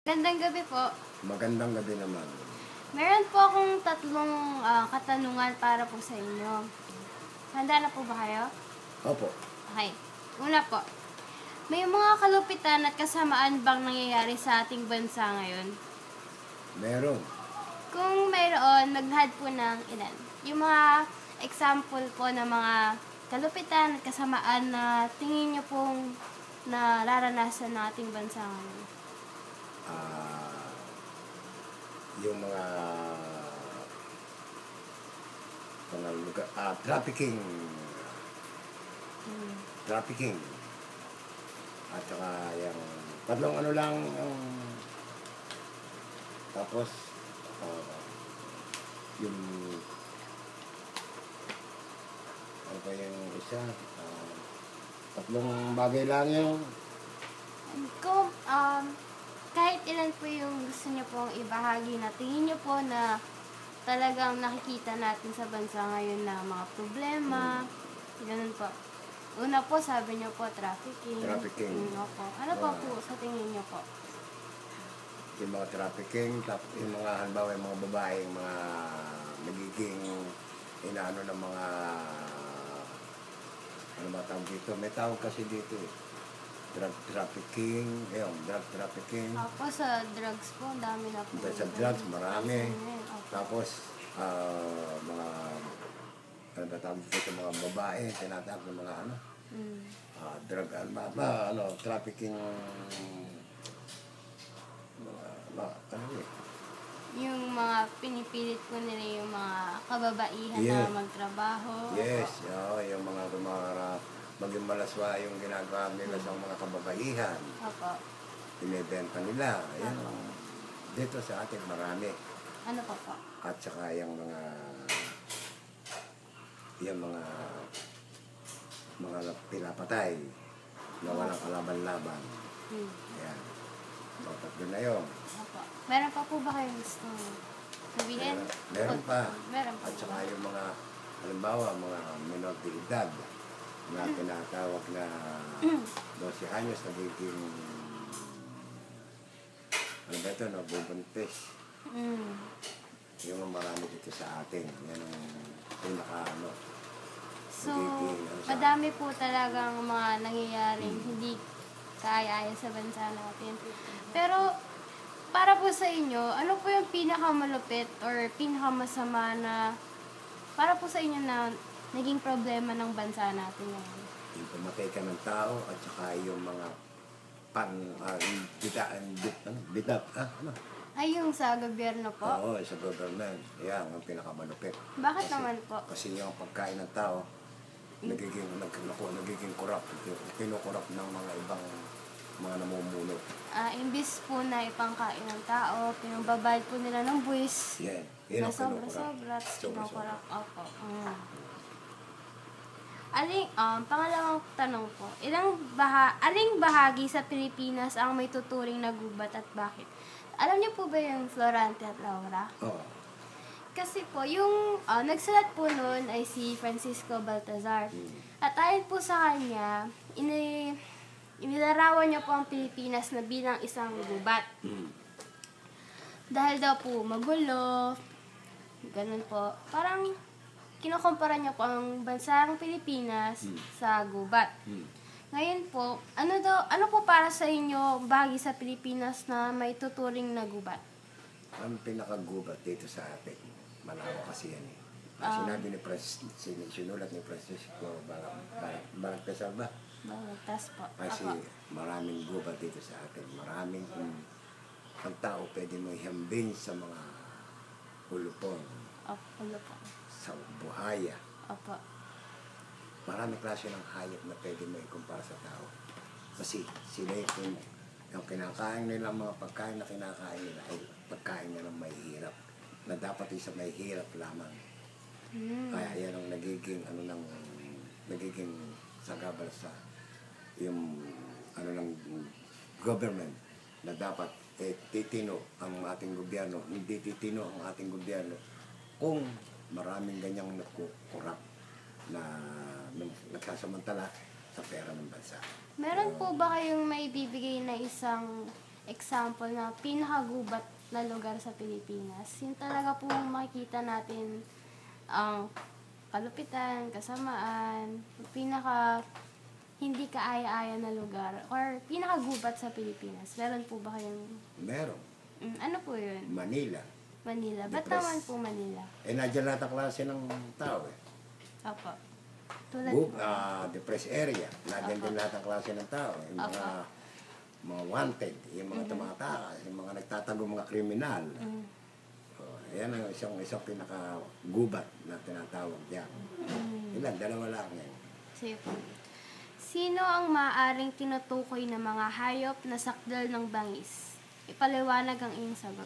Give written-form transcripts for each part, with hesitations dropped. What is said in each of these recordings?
Magandang gabi po. Magandang gabi naman. Meron po akong tatlong katanungan para po sa inyo. Handa na po ba kayo? Opo, Okay. Una po, may mga kalupitan at kasamaan bang nangyayari sa ating bansa ngayon? meron. Kung mayroon, maglahad po ng ilan. Yung mga example po ng mga kalupitan at kasamaan na tingin nyo pong nararanasan ng ating bansa ngayon. Ah, yung mga lugar, trafficking, trafficking. At saka yung tatlong ano lang yung tapos yung ano pa yung isa, tatlong bagay lang yung Kung kahit ilan po yung gusto niyo pong ibahagi na tingin niyo po na talagang nakikita natin sa bansa ngayon na mga problema, ganun po. Una po, sabi niyo po, trafficking. Trafficking. Opo. Ano pa po sa tingin niyo po? yung mga trafficking, yung mga halimbawa yung mga babae, yung mga nagiging inaano ng mga ano ba tawag dito? May tawag kasi dito eh. Drug trafficking, drug trafficking. Opo, sa drugs po, ang dami na po. Sa drugs, marami. Opo. Tapos, mga ano ba tawag dito sa mga babae, tinatawag ng mga ano, drug, trafficking, ano eh. Yung mga pinipilit po nila yung mga kababaihan Yeah. na magtrabaho. Yes, yung mga maging malaswa yung ginagawa nila sa mga kababaihan. Opo. Binibenta nila. Ayan. Dito sa atin marami. Ano pa po? At saka yung mga pinapatay na walang kalaban-laban. Ayan. So, tatlo na yun. Opo. Meron pa po ba kayong gusto sabihin? Meron pa. Meron pa. At saka yung mga, halimbawa, mga menor de edad na tinatawag na 12 anyos nagiging ano ba ito, bubuntis. Yung marami dito sa atin. Yan ang pinaka So, nagiging, madami po talagang mga nangyayaring hindi kaaya-aya sa bansa natin. Pero, para po sa inyo, ano po yung pinakamalupit or pinakamasama na para po sa inyo na naging problema ng bansa natin ngayon? yung pumatay ka ng tao at saka yung mga Ay, yung sa gobyerno po? Oo, sa government. Yan, ang pinakamalupit. Bakit naman po? Kasi yung pagkain ng tao, nagiging corrupt. Kinukorrupt ng mga ibang mga namumuno. Imbis po na ipangkain ng tao, pinagbabayad po nila ng buwis. Yan, yan Na ang sobra-sobra, tapos Sobra-sobra. kinukurap. Opo. Pangalawang tanong po, aling bahagi sa Pilipinas ang may tuturing na gubat at bakit? Alam niyo po ba yung Florante at Laura? Oo. Kasi po, yung nagsulat po noon ay si Francisco Baltazar. At ayon po sa kanya, inilarawan niya po ang Pilipinas na bilang isang gubat. Dahil daw po magulo, ganun po. Parang kinukumpara niya po ang bansang Pilipinas sa gubat. Ngayon po, ano po para sa inyo bahagi sa Pilipinas na may tuturing na gubat? Ang pinakagubat dito sa atin, malawak kasi yan eh. Sinabi ni sinulat ni Francisco Baltazar ba? Baltas po. Kasi maraming gubat dito sa atin. Maraming ang tao pwede mo ihambing sa mga ulupon, Opo. sa buhaya. Opo. Maraming klase ng hayop na pwede mo ikumpara sa tao. Kasi sila yung kinakain nila, mga pagkain na kinakain nila ay pagkain nila may hirap. Na dapat isa may hirap lamang. Kaya yan ang nagiging sagabal sa yung ng government na dapat titino ang ating gobyerno, hindi titino ang ating gobyerno kung maraming ganyang nakukurap na nagsasamantala sa pera ng bansa. Meron po ba kayong may bibigay na isang example na pinakagubat na lugar sa Pilipinas, yun talaga po makikita natin ang kalupitan, kasamaan, pinaka hindi kaaya-aya na lugar or pinakagubat sa Pilipinas. Meron po ba kayong... Meron. ano po yun? Manila. Manila. Ba't Depressed. naman po Manila? Nandiyan lahat ang klase ng tao eh. Opo. Tulad Depressed area. Nandiyan din lahat ang klase ng tao. Yung Opo. mga wanted, yung mga tumataka, yung mga nagtatago mga kriminal. Yan ang isang pinaka-gubat na tinatawag diyan. Ilan? Dalawa lang yan. Sige po. Sino ang maaaring tinutukoy ng mga hayop na sakdal ng bangis? Ipaliwanag ang iyong sagot.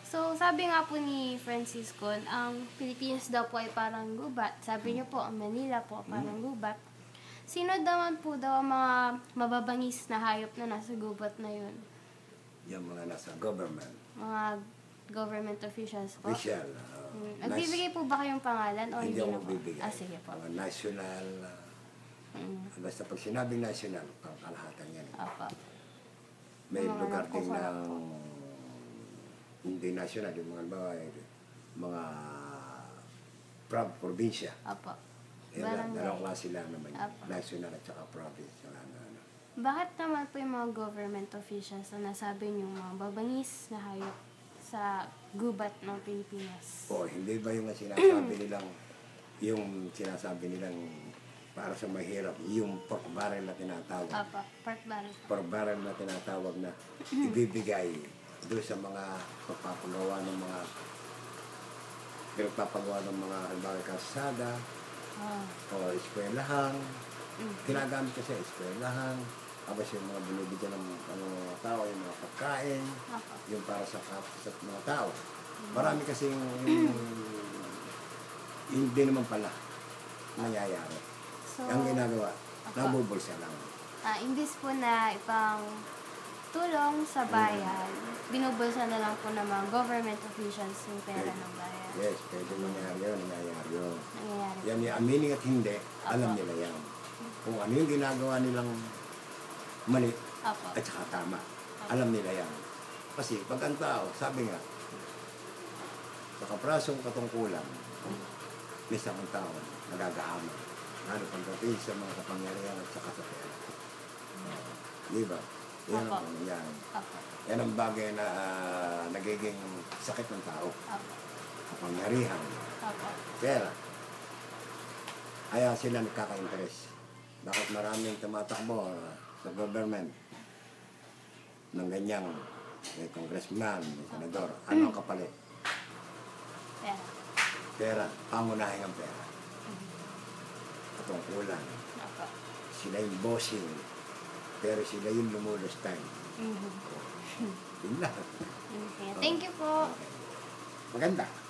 So, sabi nga po ni Francisco, ang Pilipinas daw po ay parang gubat. Sabi niyo po, ang Manila po parang gubat. Sino naman po daw ang mga mababangis na hayop na nasa gubat na yun? Yung mga nasa government. Mga government officials po? Official. Nagbibigay po ba kayong pangalan o Hindi hindi ako na po? bibigay. Sige po. Mga national. Basta pag sinabing national, pangkalahatan yan. Opo. May Mga lugar din nakuha ng po. hindi national, yung mga probinsya. Opo. Yan, Barangay. dalawang klase lang naman yun. Apo. National at saka province. Bakit naman po yung mga government officials na nasabi niyo mga babangis na hayop sa gubat ng Pilipinas? O, hindi ba yung sinasabi nilang para sa mahirap, yung pork barrel na tinatawag. Opo, pork barrel. Pork barrel na tinatawag na ibibigay doon sa mga pagpapagawa ng mga halimbawa kalsada o eskwelahan. Ginagamit kasi eskwelahan. Tapos yung mga binibigyan ng tao, yung mga pagkain, Opo. yung para sa mga tao. Marami kasi hindi naman pala nangyayari. So, Ang ginagawa, Opo. nabubulsa lang. Imbis po na ipang tulong sa bayan, binubulsa na lang po ng mga government officials yung pera ng bayan. Yes, pwede nangyayari yun. Nangyayari. Yan, aminin at hindi, alam nila yan. Kung ano yung ginagawa nilang mali Opo. at saka tama, alam nila yan. Kasi pag ang tao, sabi nga, sa kaprasong katungkulan, isang tao nagagahaman. Ano pagdating sa mga kapangyarihan at saka sa pera. Di ba? Yan Opo. ang yan. Opo. Yan ang bagay na nagiging sakit ng tao. Opo. Kapangyarihan. Opo. Pera. Kaya sila nagkaka-interest. Bakit maraming tumatakbo sa government ng ganyang may congressman, may senador. Ano ang kapalit? Pera. Pera. Pangunahin ang pera. Katungkulan. Opo. Sila yung bossing. Pero sila yung lumulustay. Yun lang. Thank you po. Maganda.